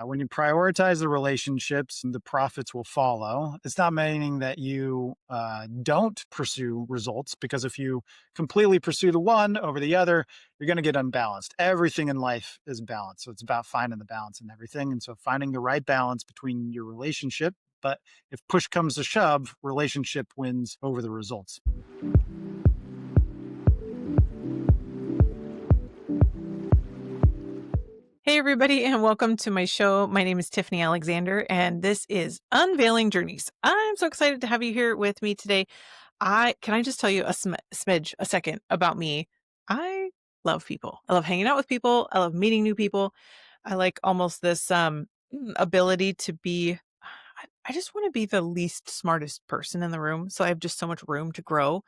When you prioritize the relationships, the profits will follow. It's not meaning that you don't pursue results, because if you completely pursue the one over the other, you're going to get unbalanced. Everything in life is balanced. So it's about finding the balance in everything. And so finding the right balance between your relationship. But if push comes to shove, relationship wins over the results. Hey, everybody, and welcome to my show. My name is Tiffany Alexander, and this is Unveiling Journeys. I'm so excited to have you here with me today. I just tell you a smidge, a second about me. I love people. I love hanging out with people. I love meeting new people. I like almost this ability to be. I just want to be the least smartest person in the room, so I have just so much room to grow.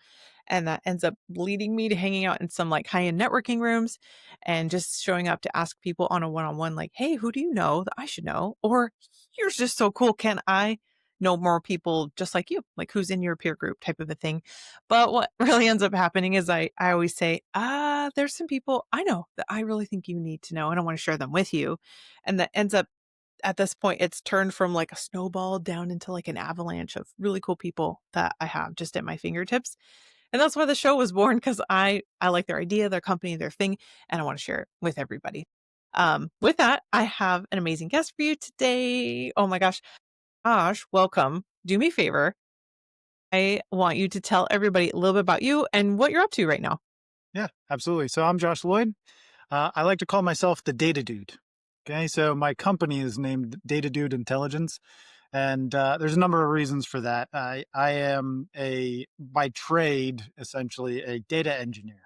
And that ends up leading me to hanging out in some like high-end networking rooms and just showing up to ask people on a one-on-one, like, hey, who do you know that I should know? Or you're just so cool. Can I know more people just like you? Like who's in your peer group type of a thing. But what really ends up happening is I always say, there's some people I know that I really think you need to know, and I want to share them with you. And that ends up at this point, it's turned from like a snowball down into like an avalanche of really cool people that I have just at my fingertips. And that's why the show was born, because I like their idea, their company, their thing, and I want to share it with everybody. With that, I have an amazing guest for you today. Oh my gosh. Josh, welcome. Do me a favor. I want you to tell everybody a little bit about you and what you're up to right now. Yeah, absolutely. So I'm Josh Lloyd. I like to call myself the data dude. Okay, so my company is named Data Dude Intelligence, and there's a number of reasons for that. I am by trade, essentially a data engineer.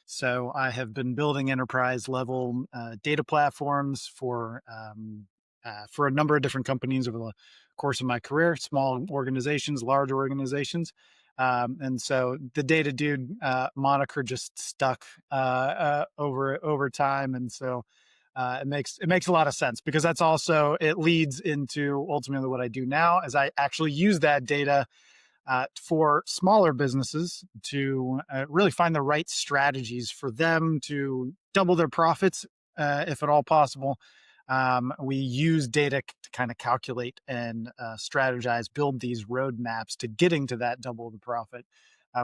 So I have been building enterprise level data platforms for a number of different companies over the course of my career, small organizations, large organizations. And so the data dude moniker just stuck over time, and so it makes a lot of sense, because that's also, it leads into ultimately what I do now, as I actually use that data for smaller businesses to really find the right strategies for them to double their profits, if at all possible. We use data to kind of calculate and strategize, build these roadmaps to getting to that double the profit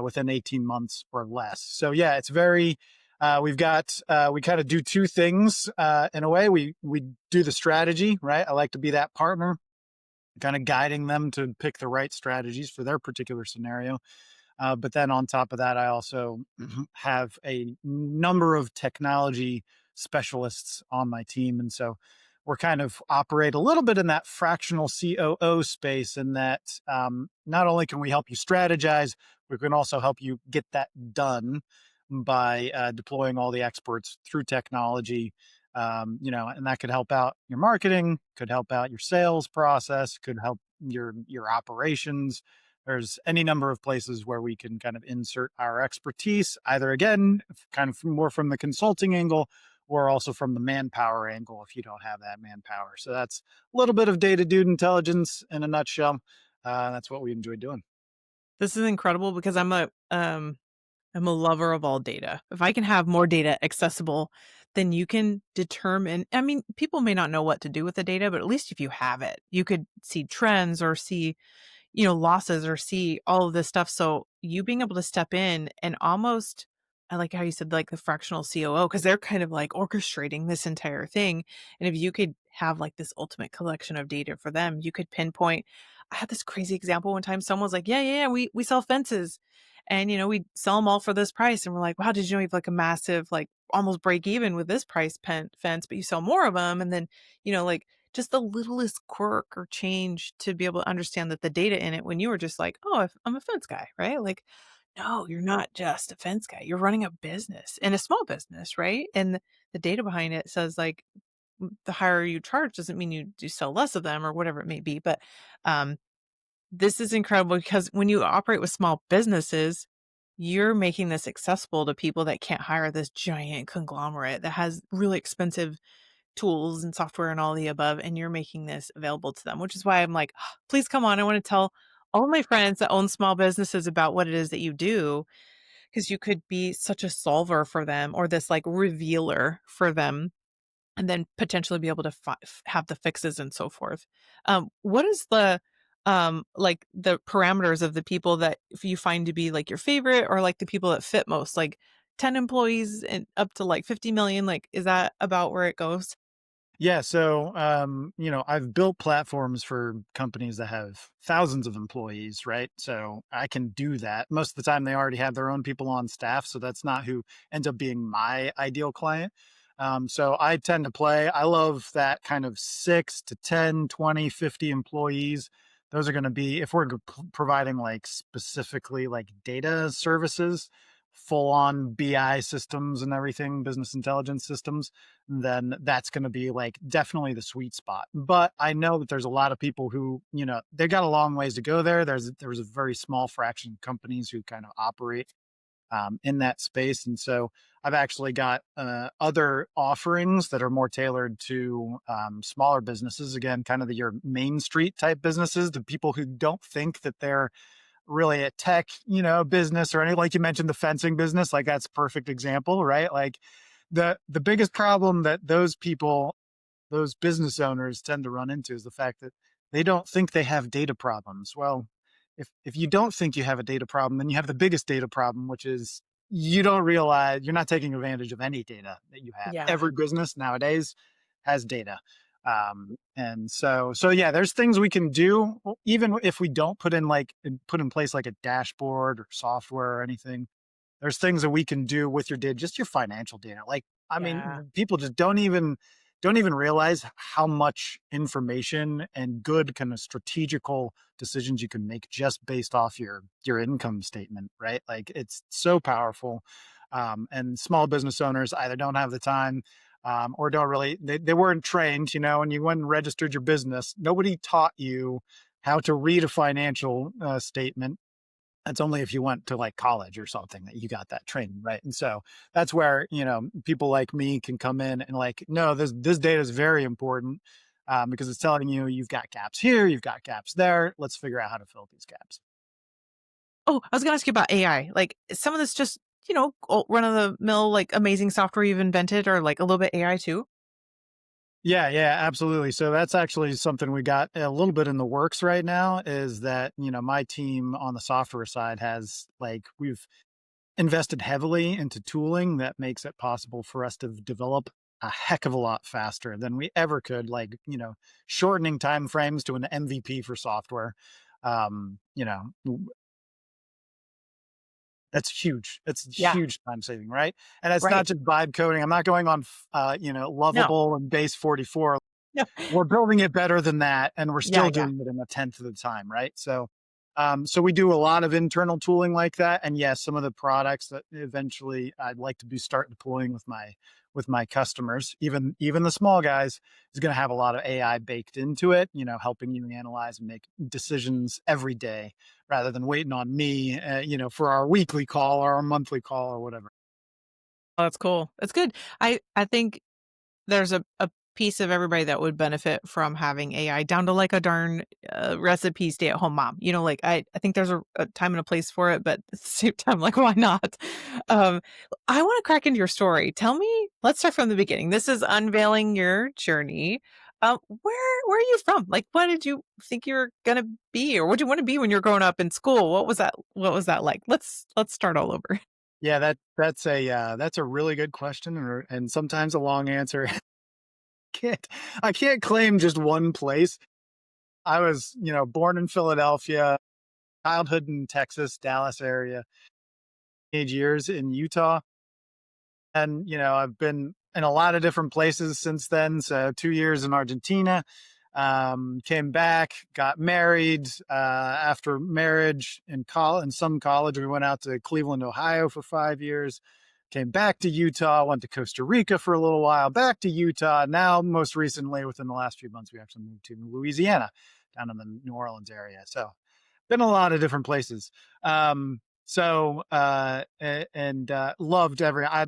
within 18 months or less. So yeah, it's very, we kind of do two things in a way. We do the strategy, right? I like to be that partner, kind of guiding them to pick the right strategies for their particular scenario. But then on top of that, I also have a number of technology specialists on my team. And so we're kind of operate a little bit in that fractional COO space, in that not only can we help you strategize, we can also help you get that done by deploying all the experts through technology. And that could help out your marketing, could help out your sales process, could help your operations. There's any number of places where we can kind of insert our expertise, either again, kind of more from the consulting angle, or also from the manpower angle if you don't have that manpower. So that's a little bit of data dude intelligence in a nutshell. That's what we enjoy doing. This is incredible because I'm a lover of all data. If I can have more data accessible, then you can determine. I mean, people may not know what to do with the data, but at least if you have it, you could see trends or see, losses or see all of this stuff. So you being able to step in and almost, I like how you said like the fractional COO, because they're kind of like orchestrating this entire thing. And if you could have like this ultimate collection of data for them, you could pinpoint. I had this crazy example one time. Someone was like, yeah, we sell fences, and we sell them all for this price. And we're like, wow, did you know you have like a massive, like almost break even with this price fence, but you sell more of them. And then, like just the littlest quirk or change to be able to understand that the data in it, when you were just like, oh, I'm a fence guy, right? Like, no, you're not just a fence guy. You're running a business, and a small business, right? And the data behind it says like the higher you charge doesn't mean you sell less of them or whatever it may be. But um, this is incredible because when you operate with small businesses, you're making this accessible to people that can't hire this giant conglomerate that has really expensive tools and software and all the above, and you're making this available to them, which is why I'm like, "Ah, please come on. I want to tell all my friends that own small businesses about what it is that you do, because you could be such a solver for them or this like revealer for them and then potentially be able to have the fixes and so forth. What is the like the parameters of the people that if you find to be like your favorite or like the people that fit most, like 10 employees and up to like 50 million, like is that about where it goes? Yeah, so I've built platforms for companies that have thousands of employees, right? So I can do that. Most of the time they already have their own people on staff, so that's not who ends up being my ideal client. So I tend to play. I love that kind of 6 to 10, 20, 50 employees. Those are going to be if we're providing like specifically like data services, full on BI systems and everything, business intelligence systems, then that's going to be like definitely the sweet spot. But I know that there's a lot of people who, they got a long ways to go there. There's a very small fraction of companies who kind of operate in that space. And so I've actually got other offerings that are more tailored to smaller businesses. Again, kind of your main street type businesses, the people who don't think that they're really a tech, business or any, like you mentioned, the fencing business, like that's a perfect example, right? Like the biggest problem that those business owners tend to run into is the fact that they don't think they have data problems. Well, if you don't think you have a data problem, then you have the biggest data problem, which is you don't realize you're not taking advantage of any data that you have. Yeah. Every business nowadays has data. And so yeah, there's things we can do, even if we don't put in place like a dashboard or software or anything. There's things that we can do with your data, just your financial data. Like, I Yeah. mean, people just don't even realize how much information and good kind of strategical decisions you can make just based off your income statement, right? Like it's so powerful. And small business owners either don't have the time or don't really they weren't trained, when you went and registered your business, nobody taught you how to read a financial statement. That's only if you went to like college or something that you got that training, right? And so that's where, people like me can come in and like, no, this data is very important because it's telling you you've got gaps here, you've got gaps there. Let's figure out how to fill these gaps. Oh, I was gonna ask you about AI. Like some of this just, run of the mill, like amazing software you've invented or like a little bit AI too? Yeah, yeah, absolutely. So that's actually something we got a little bit in the works right now is that, my team on the software side has like, we've invested heavily into tooling that makes it possible for us to develop a heck of a lot faster than we ever could, like, shortening time frames to an MVP for software. Um, you know, that's huge. It's Yeah. huge time saving, right? And it's not Right. just vibe coding. I'm not going on, No. Lovable and Base 44. No. We're building it better than that, and we're Yeah, still yeah. doing it in a tenth of the time, right? So we do a lot of internal tooling like that, and yes, some of the products that eventually I'd like to be start deploying with my customers, even the small guys, is going to have a lot of AI baked into it, helping you analyze and make decisions every day rather than waiting on me, for our weekly call or our monthly call or whatever. Oh, that's cool. That's good. I think there's a piece of everybody that would benefit from having AI down to like a darn recipe stay-at-home mom. Like I think there's a time and a place for it, but at the same time, like why not? Um, I want to crack into your story. Tell me, let's start from the beginning. This is unveiling your journey. Where are you from? Like, what did you think you were gonna be, or what did you want to be when you were growing up in school? What was that? What was that like? Let's start all over. Yeah, that's a really good question, and sometimes a long answer. can't I can't claim just one place. I was, born in Philadelphia, childhood in Texas, Dallas area, age years in Utah. And, I've been in a lot of different places since then. So 2 years in Argentina, came back, got married. After marriage in some college, we went out to Cleveland, Ohio for 5 years. Came back to Utah, went to Costa Rica for a little while, back to Utah. Now, most recently, within the last few months, we actually moved to Louisiana, down in the New Orleans area. So been a lot of different places. Loved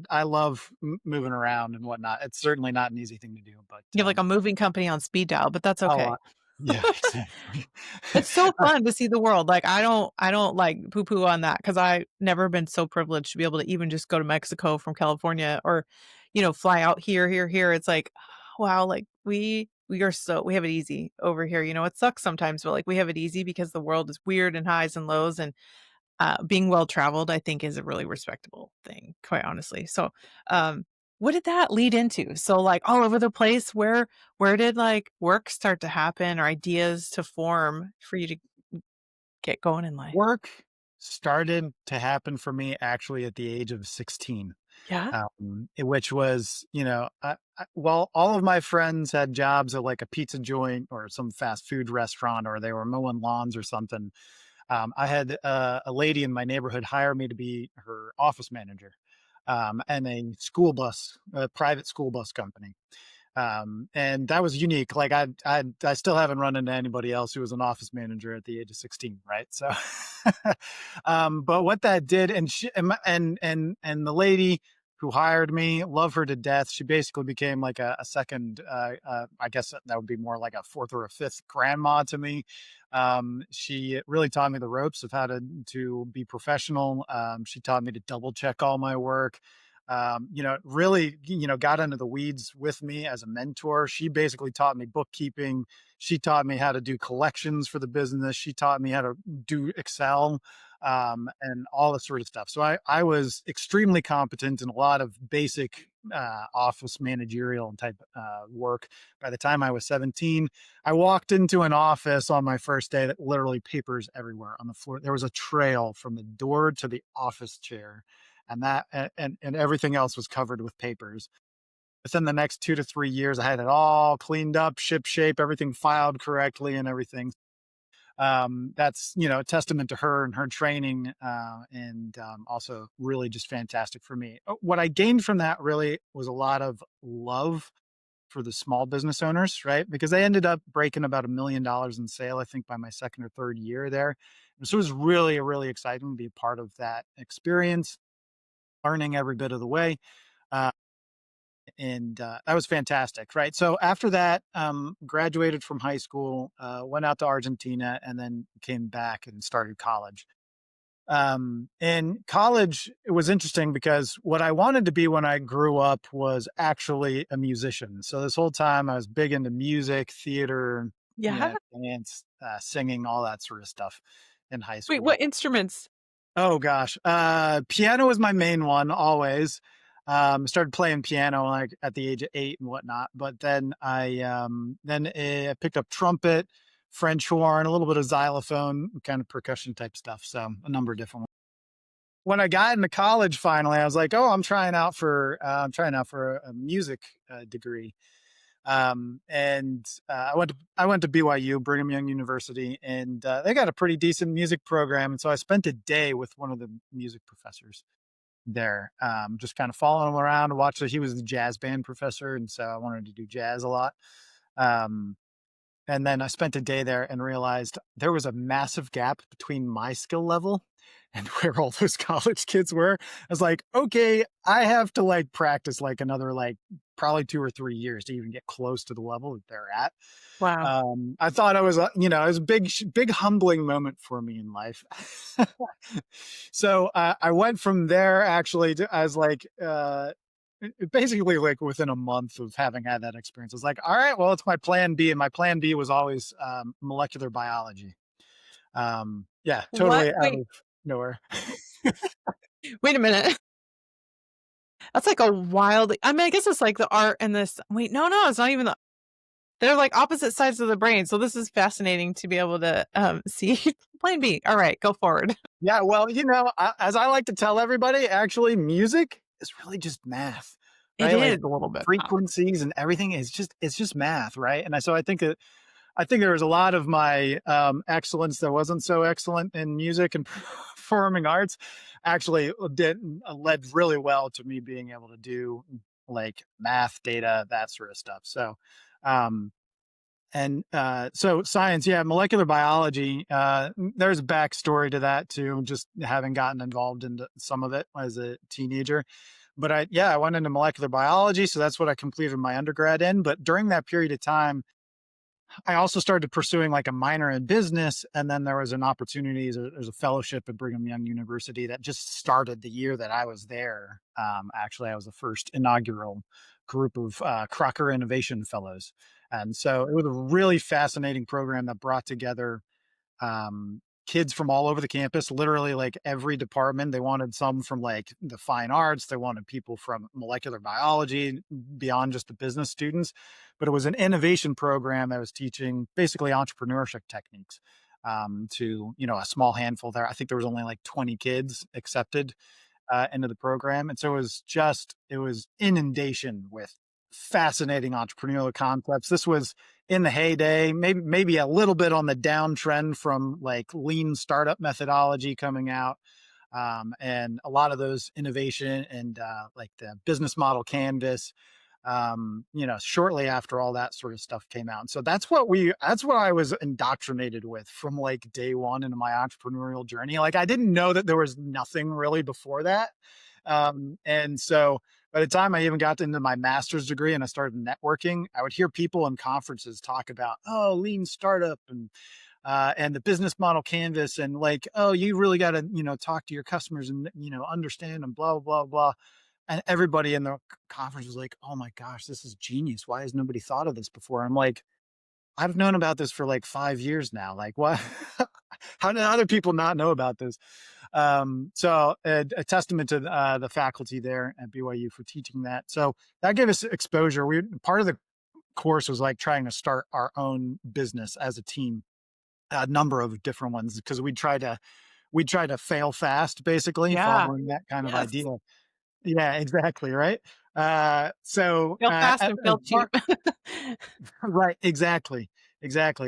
I love moving around and whatnot. It's certainly not an easy thing to do, but You have like a moving company on speed dial, but that's a okay. lot. Yeah, exactly. It's so fun to see the world. Like, I don't, like, poo-poo on that because I never been so privileged to be able to even just go to Mexico from California or, fly out here, here, here. It's like, wow, like we have it easy over here. It sucks sometimes, but like we have it easy because the world is weird and highs and lows. And being well traveled, I think, is a really respectable thing, quite honestly. So, what did that lead into? So, like all over the place, where did like work start to happen or ideas to form for you to get going in life? Work started to happen for me actually at the age of 16. Yeah. Which was, while all of my friends had jobs at like a pizza joint or some fast food restaurant, or they were mowing lawns or something, I had a lady in my neighborhood hire me to be her office manager, and a private school bus company. And that was unique. Like I still haven't run into anybody else who was an office manager at the age of 16, right? So, but what that did, and and the lady who hired me, love her to death. She basically became like a second, I guess that would be more like a fourth or a fifth grandma to me. She really taught me the ropes of how to be professional. She taught me to double check all my work. Really, got into the weeds with me as a mentor. She basically taught me bookkeeping. She taught me how to do collections for the business. She taught me how to do Excel, and all this sort of stuff. So I was extremely competent in a lot of basic office managerial type work. By the time I was 17, I walked into an office on my first day that literally papers everywhere on the floor. There was a trail from the door to the office chair, and everything else was covered with papers. Within the next 2 to 3 years, I had it all cleaned up, ship shape, everything filed correctly, and everything. That's a testament to her and her training, and also really just fantastic for me. What I gained from that really was a lot of love for the small business owners, right? Because they ended up breaking about $1 million in sale, I think, by my second or third year there. And so it was really, really exciting to be a part of that experience, learning every bit of the way. Uh, and that was fantastic, right? So after that, graduated from high school, went out to Argentina, and then came back and started college. In college, it was interesting because what I wanted to be when I grew up was actually a musician. So this whole time I was big into music, theater, Yeah. dance, singing, all that sort of stuff in high Wait, school. what instruments? Oh gosh. Piano was my main one always. Started playing piano like at the age of 8 and whatnot. But then I picked up trumpet, French horn, a little bit of xylophone, kind of percussion type stuff. So a number of different ones. When I got into college, finally, I was like, "Oh, I'm trying out for a music degree." And I went to BYU, Brigham Young University, and they got a pretty decent music program. And so I spent a day with one of the music professors there, just kind of following him around to watch. He was the jazz band professor, and so I wanted to do jazz a lot. Um, and then I spent a day there and realized there was a massive gap between my skill level and where all those college kids were. I was like, okay, I have to like practice like another like probably 2 or 3 years to even get close to the level that they're at. Wow. I thought it was a big humbling moment for me in life. So I went from there actually to, as like, basically like within a month of having had that experience. I was like, all right, well, it's my plan B. And my plan B was always molecular biology. Yeah, What? totally out Wait, of nowhere. wait a minute. That's like a wild, I mean, I guess it's like the art and this. Wait, no, it's not even they're like opposite sides of the brain. So this is fascinating to be able to see. Plan B. All right, go forward. Yeah, well, as I like to tell everybody, actually, music is really just math, It right? Like is a little bit. frequencies and everything is just math, right? And so I think there was a lot of my excellence that wasn't so excellent in music and performing arts actually led really well to me being able to do like math, data, that sort of stuff. So, um, so science, yeah, molecular biology. There's a backstory to that too, just having gotten involved in some of it as a teenager. But I went into molecular biology, so that's what I completed my undergrad in. But during that period of time, I also started pursuing like a minor in business, and then there was an opportunity. There's a fellowship at Brigham Young University that just started the year that I was there. Actually, I was the first inaugural group of Crocker Innovation Fellows, and so it was a really fascinating program that brought together kids from all over the campus, literally like every department. They wanted some from like the fine arts, they wanted people from molecular biology, beyond just the business students. But it was an innovation program that was teaching basically entrepreneurship techniques to, a small handful there. I think there was only like 20 kids accepted into the program. And so it was inundation with fascinating entrepreneurial concepts. This was in the heyday, maybe a little bit on the downtrend from like lean startup methodology coming out. And a lot of those innovation and like the business model canvas, shortly after all that sort of stuff came out. And so that's what I was indoctrinated with from like day one into my entrepreneurial journey. Like I didn't know that there was nothing really before that. And so by the time I even got into my master's degree and I started networking, I would hear people in conferences talk about, oh, lean startup and the business model canvas and like, oh, you really got to, talk to your customers and, understand and blah, blah, blah. And everybody in the conference was like, "Oh my gosh, this is genius. Why has nobody thought of this before?" I'm like, "I've known about this for like 5 years now. Like, what? How did other people not know about this?" So a testament to the faculty there at BYU for teaching that. So that gave us exposure. Part of the course was like trying to start our own business as a team, a number of different ones because we try to fail fast, basically Yeah. following that kind of Yes. idea. Yeah, exactly, right? Fail fast and As fail cheap. part right, exactly.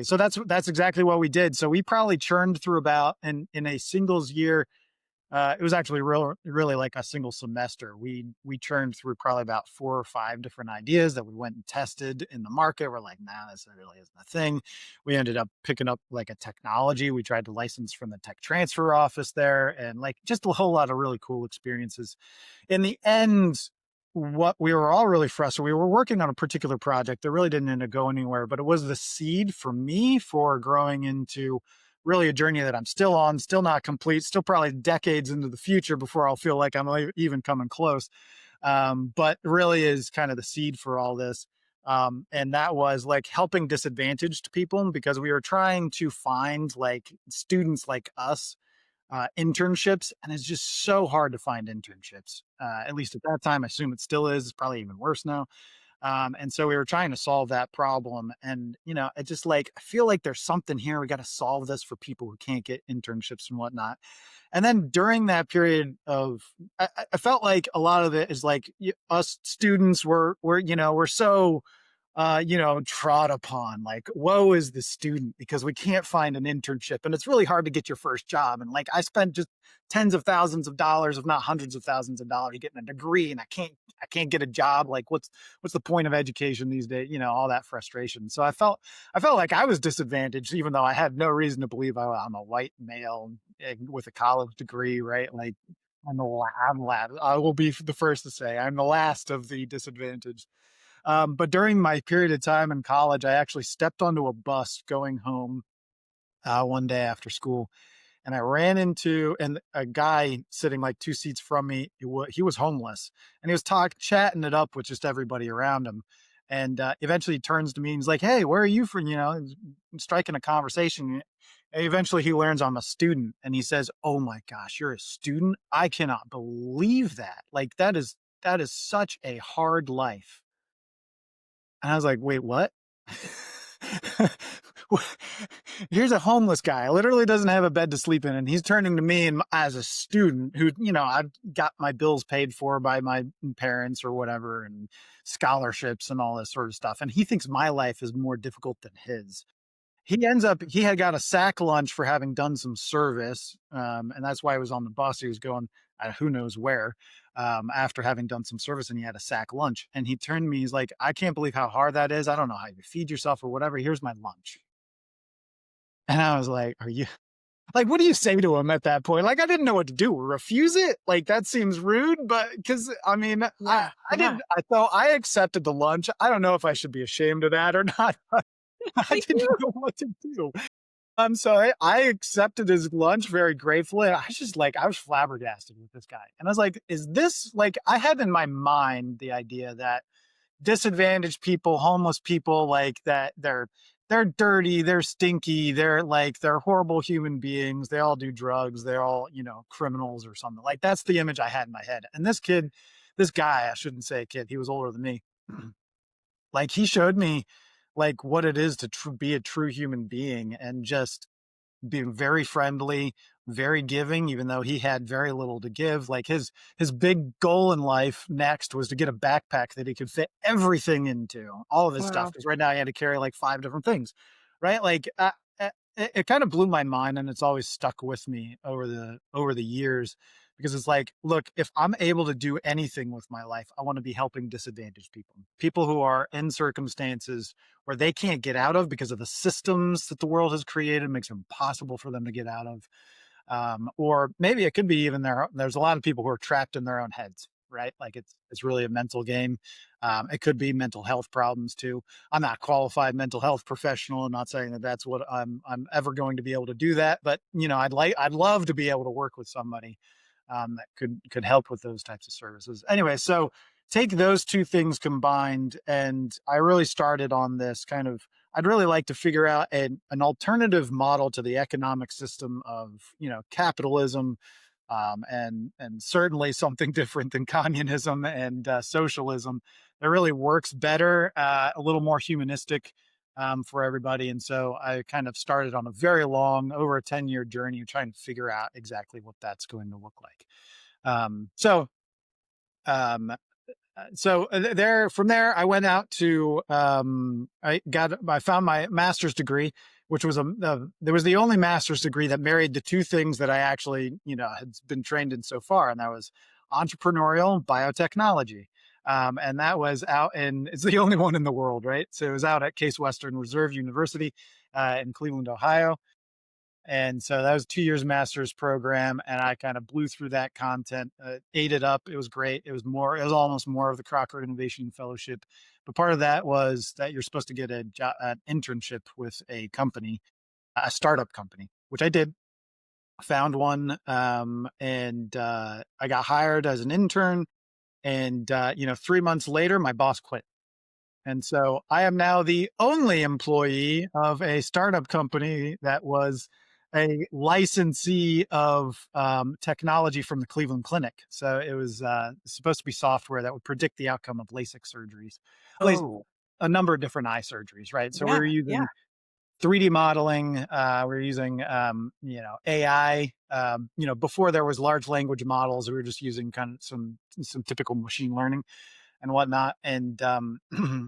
So that's exactly what we did. So we probably churned through about in a singles year, it was actually really like a single semester. We churned through probably about 4 or 5 different ideas that we went and tested in the market. We're like, "Nah, this really isn't a thing." We ended up picking up like a technology. We tried to license from the tech transfer office there and like just a whole lot of really cool experiences. In the end, what we were all really frustrated, we were working on a particular project that really didn't end up going anywhere, but it was the seed for me for growing into really a journey that I'm still on, still not complete, still probably decades into the future before I'll feel like I'm even coming close. But really is kind of the seed for all this. And that was like helping disadvantaged people because we were trying to find like students like us internships, and it's just so hard to find internships. At least at that time, I assume it still is. It's probably even worse now. And so we were trying to solve that problem, and it just like I feel like there's something here. We got to solve this for people who can't get internships and whatnot. And then during that period of, I felt like a lot of it is like us students we're so trod upon, like, woe is the student because we can't find an internship and it's really hard to get your first job. And like, I spent just tens of thousands of dollars, if not hundreds of thousands of dollars getting a degree and I can't get a job. Like what's the point of education these days? All that frustration. So I felt like I was disadvantaged, even though I had no reason to believe I'm a white male with a college degree, right? Like I'm last. I will be the first to say I'm the last of the disadvantaged. But during my period of time in college, I actually stepped onto a bus going home one day after school, and I ran into and a guy sitting like 2 seats from me. He was homeless, and he was chatting it up with just everybody around him. And eventually, he turns to me and he's like, "Hey, where are you from?" Striking a conversation. And eventually, he learns I'm a student, and he says, "Oh my gosh, you're a student! I cannot believe that. Like that is such a hard life." And I was like, "Wait, what?" Here's a homeless guy, literally doesn't have a bed to sleep in, and he's turning to me and as a student who, I've got my bills paid for by my parents or whatever, and scholarships and all this sort of stuff. And he thinks my life is more difficult than his. He had got a sack lunch for having done some service, and that's why he was on the bus. He was going, who knows where, after having done some service, and he had a sack lunch. And he turned to me, he's like, "I can't believe how hard that is. I don't know how you feed yourself or whatever. Here's my lunch." And I was like, "Are you like, what do you say to him at that point?" Like, I didn't know what to do. Refuse it? Like, that seems rude, but because I mean, Yeah, I yeah. didn't, I thought I accepted the lunch. I don't know if I should be ashamed of that or not. I Thank didn't you. know what to do. So I accepted his lunch very gratefully. I was just like, I was flabbergasted with this guy. And I was like, is this like, I had in my mind the idea that disadvantaged people, homeless people, like that they're dirty, they're stinky, they're horrible human beings. They all do drugs. They're all, criminals or something. Like that's the image I had in my head. And this guy, I shouldn't say kid, he was older than me. Like he showed me like what it is to be a true human being and just being very friendly, very giving, even though he had very little to give. Like his big goal in life next was to get a backpack that he could fit everything into, all of his stuff. Wow. Because right now he had to carry like 5 different things, right? Like it kind of blew my mind, and it's always stuck with me over the years because it's like, look, if I'm able to do anything with my life, I want to be helping disadvantaged people, people who are in circumstances where they can't get out of because of the systems that the world has created, makes it impossible for them to get out of. Or maybe it could be even there's a lot of people who are trapped in their own heads, right? Like it's really a mental game. It could be mental health problems too. I'm not a qualified mental health professional. I'm not saying that that's what I'm ever going to be able to do that, but I'd love to be able to work with somebody that could help with those types of services. Anyway, so take those two things combined, and I really started on this kind of. I'd really like to figure out an alternative model to the economic system of capitalism, and certainly something different than communism and socialism that really works better, a little more humanistic for everybody. And so I kind of started on a very long, over a 10-year journey of trying to figure out exactly what that's going to look like. Um, so um, there from there I went out to I found my master's degree, which was there was the only master's degree that married the two things that I actually had been trained in so far, and that was entrepreneurial biotechnology. And that was out in it's the only one in the world, right? So it was out at Case Western Reserve University in Cleveland, Ohio. And so that was a 2 years master's program, and I kind of blew through that content, ate it up. It was great. It was almost more of the Crocker Innovation Fellowship. But part of that was that you're supposed to get an internship with a company, a startup company, which I did. Found one, and I got hired as an intern. And 3 months later, my boss quit. And so I am now the only employee of a startup company that was a licensee of technology from the Cleveland Clinic. So it was supposed to be software that would predict the outcome of LASIK surgeries, Oh, a number of different eye surgeries, right? So we yeah, were yeah, using 3D modeling. We were using AI. Before there was large language models, we were just using kind of some typical machine learning and whatnot. And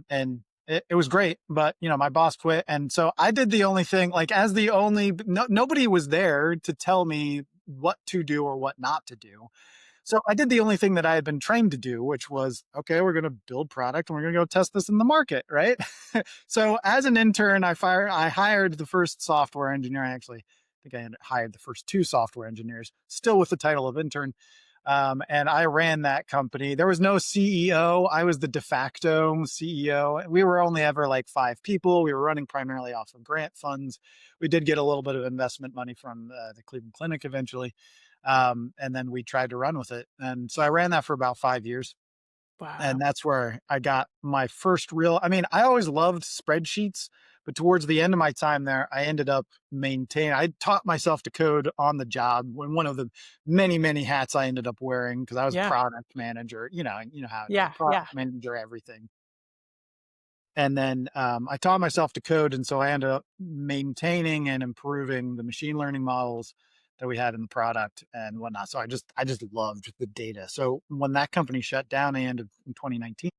and it was great, but my boss quit, and so I did the only thing. Like as the only, nobody was there to tell me what to do or what not to do. So I did the only thing that I had been trained to do, which was, okay, we're going to build product and we're going to go test this in the market, right? So as an intern, I hired the first software engineer. I actually think I had hired the first two software engineers, still with the title of intern. And I ran that company. There was no CEO. I was the de facto CEO. We were only ever like 5 people. We were running primarily off of grant funds. We did get a little bit of investment money from the Cleveland Clinic eventually. And then we tried to run with it. And so I ran that for about 5 years. wow. And that's where I got my first real, I mean, I always loved spreadsheets, but towards the end of my time there, I ended up I taught myself to code on the job when one of the many, many hats I ended up wearing, because I was a Yeah, product manager, you know how it goes, yeah, product yeah. manager, everything. And then I taught myself to code. And so I ended up maintaining and improving the machine learning models that we had in the product and whatnot. So I just loved the data. So when that company shut down at the end of 2019,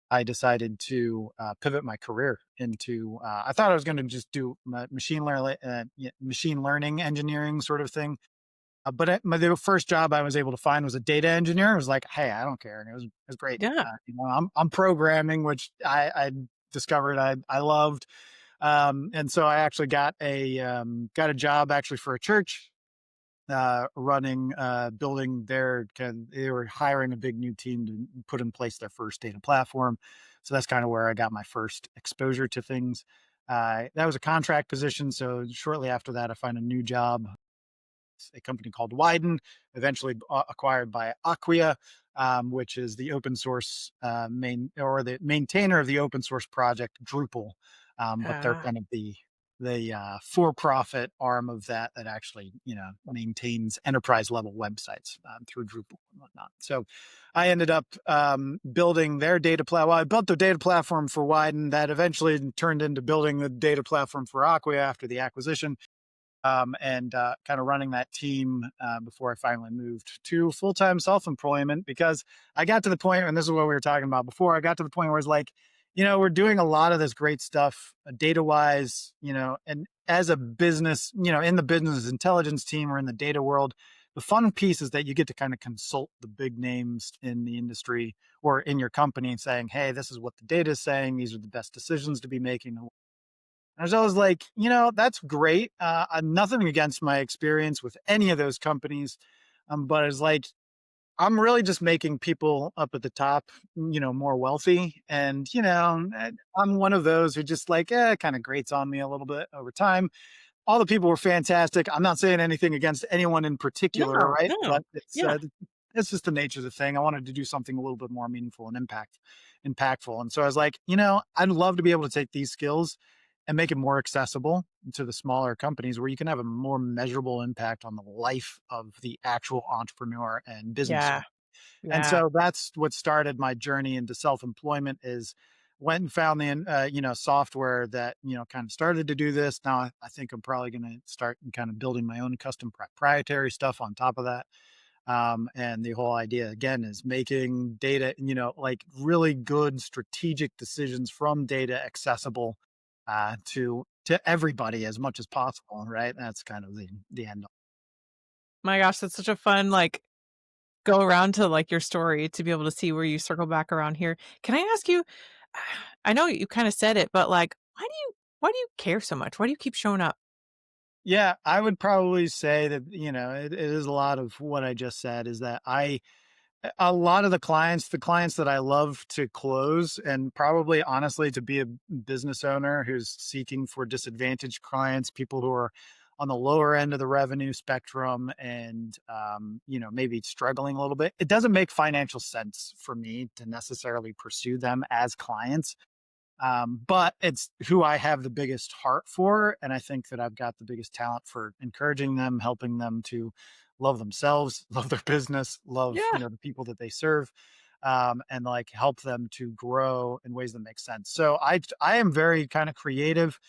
I decided to pivot my career into. I thought I was going to just do machine learning engineering sort of thing. The first job I was able to find was a data engineer. It was like, hey, I don't care, and it was great. Yeah. I'm programming, which I discovered I loved, and so I actually got a job actually for a church, running, building they were hiring a big new team to put in place their first data platform. So that's kind of where I got my first exposure to things. That was a contract position. So shortly after that, I find a new job, a company called Widen, eventually acquired by Acquia, which is the open source the maintainer of the open source project Drupal. But they're Ah, kind of the for-profit arm of that actually maintains enterprise level websites through Drupal and whatnot. So I ended up building their data platform. Well, I built the data platform for Widen that eventually turned into building the data platform for Acquia after the acquisition, and kind of running that team before I finally moved to full time self employment, because I got to the point, and this is what we were talking about before. I got to the point where it's like, we're doing a lot of this great stuff data wise, and as a business, in the business intelligence team or in the data world. The fun piece is that you get to kind of consult the big names in the industry or in your company and saying, hey, this is what the data is saying. These are the best decisions to be making. I was always like, that's great. I'm nothing against my experience with any of those companies. But it's like, I'm really just making people up at the top, more wealthy. And, I'm one of those who just like, kind of grates on me a little bit over time. All the people were fantastic. I'm not saying anything against anyone in particular, no, right? no. But Yeah. it's just the nature of the thing. I wanted to do something a little bit more meaningful and impactful. And so I was like, I'd love to be able to take these skills and make it more accessible to the smaller companies where you can have a more measurable impact on the life of the actual entrepreneur and business Yeah. owner. And Yeah. so that's what started my journey into self-employment, is went and found the software that kind of started to do this. Now I think I'm probably going to start kind of building my own custom proprietary stuff on top of that. And the whole idea again is making data, like really good strategic decisions from data accessible to everybody as much as possible, right? That's kind of the end. My gosh, that's such a fun, like, go around to, like, your story to be able to see where you circle back around here. Can I ask you, I know you kinda said it, but, like, why do you care so much? Why do you keep showing up? Yeah, I would probably say that, it is a lot of what I just said, is that a lot of the clients that I love to close, and probably honestly to be a business owner who's seeking for disadvantaged clients, people who are on the lower end of the revenue spectrum and, maybe struggling a little bit. It doesn't make financial sense for me to necessarily pursue them as clients, but it's who I have the biggest heart for. And I think that I've got the biggest talent for encouraging them, helping them to love themselves, love their business, love, Yeah. the people that they serve, and like help them to grow in ways that make sense. So I am very kind of creative.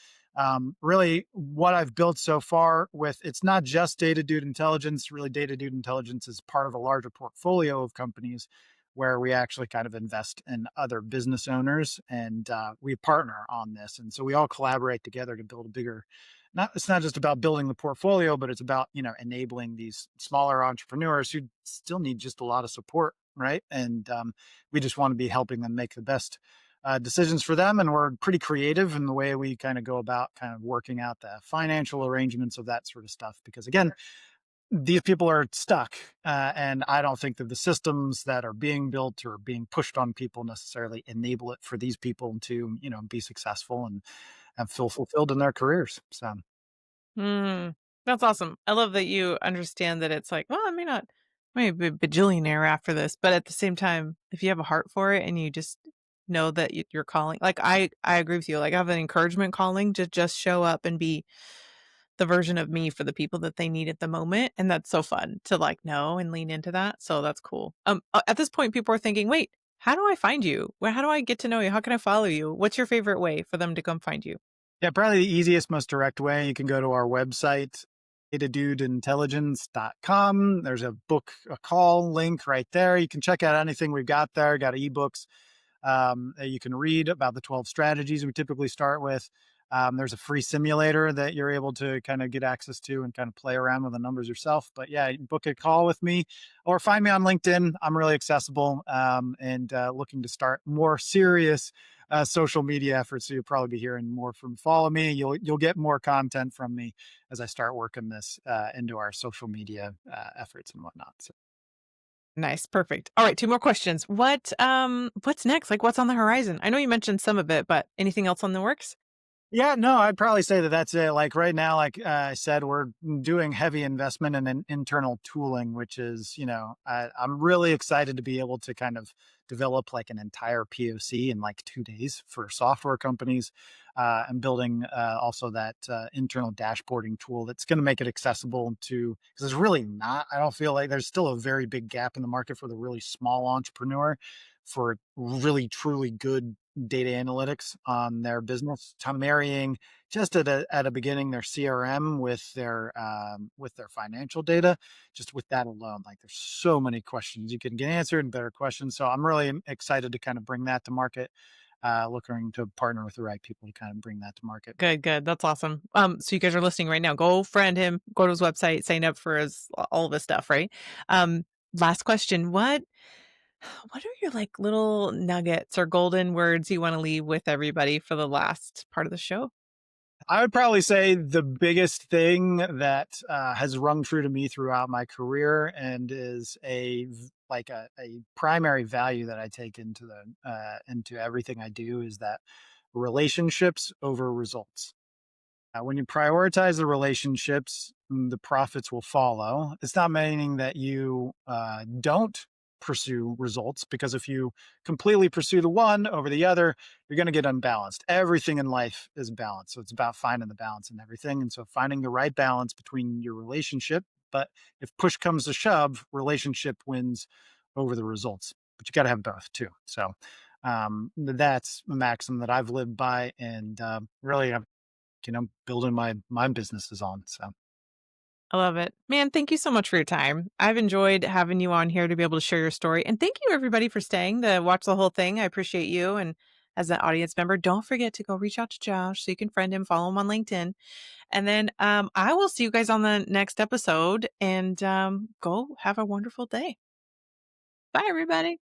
Really, what I've built so far with it's not just Data Dude Intelligence. Really, Data Dude Intelligence is part of a larger portfolio of companies where we actually kind of invest in other business owners, and we partner on this. And so we all collaborate together to build a bigger, it's not just about building the portfolio, but it's about, enabling these smaller entrepreneurs who still need just a lot of support. Right. And we just want to be helping them make the best decisions for them. And we're pretty creative in the way we kind of go about kind of working out the financial arrangements of that sort of stuff. Because again, these people are stuck, and I don't think that the systems that are being built or being pushed on people necessarily enable it for these people to, be successful and feel fulfilled in their careers. So Mm, that's awesome. I love that you understand that it's like, well, I may be a bajillionaire after this, but at the same time, if you have a heart for it and you just know that you're calling, like I agree with you. Like I have an encouragement calling to just show up and be the version of me for the people that they need at the moment, and that's so fun to like know and lean into that. So that's cool. At this point, people are thinking, wait, how do I find you? How do I get to know you? How can I follow you? What's your favorite way for them to come find you? yeah, probably the easiest, most direct way, you can go to our website, datadudeintelligence.com. There's a book, a call link right there. You can check out anything we've got there. Got eBooks that you can read about the 12 strategies we typically start with. There's a free simulator that you're able to kind of get access to and kind of play around with the numbers yourself. But yeah, book a call with me or find me on LinkedIn. I'm really accessible, and looking to start more serious social media efforts. So you'll probably be hearing more from follow me. You'll get more content from me as I start working this into our social media efforts and whatnot. So. Nice, perfect. All right, 2 more questions. What's next? Like, what's on the horizon? I know you mentioned some of it, but anything else on the works? Yeah, no, I'd probably say that that's it. Like right now, like I said, we're doing heavy investment in an internal tooling, which is, I'm really excited to be able to kind of develop like an entire POC in like 2 days for software companies, and building also that internal dashboarding tool that's going to make it accessible to, because there's really not, I don't feel like there's still a very big gap in the market for the really small entrepreneur for really truly good data analytics on their business, to marrying just at a beginning their CRM with their financial data. Just with that alone, like there's so many questions you can get answered and better questions. So I'm really excited to kind of bring that to market. Looking to partner with the right people to kind of bring that to market. Good, good. That's awesome. So you guys are listening right now. Go friend him, go to his website, sign up for his all of his stuff, right? Last question. What are your like little nuggets or golden words you want to leave with everybody for the last part of the show? I would probably say the biggest thing that has rung true to me throughout my career and is a primary value that I take into everything I do is that relationships over results. When you prioritize the relationships, the profits will follow. It's not meaning that you don't pursue results, because if you completely pursue the one over the other, you're going to get unbalanced. Everything in life is balanced. So it's about finding the balance in everything. And so finding the right balance between your relationship. But if push comes to shove, relationship wins over the results. But you got to have both too. So that's a maxim that I've lived by, and really building my businesses on. So I love it. Man, thank you so much for your time. I've enjoyed having you on here to be able to share your story. And thank you everybody for staying to watch the whole thing. I appreciate you. And as an audience member, don't forget to go reach out to Josh so you can friend him, follow him on LinkedIn. And then I will see you guys on the next episode and go have a wonderful day. Bye, everybody.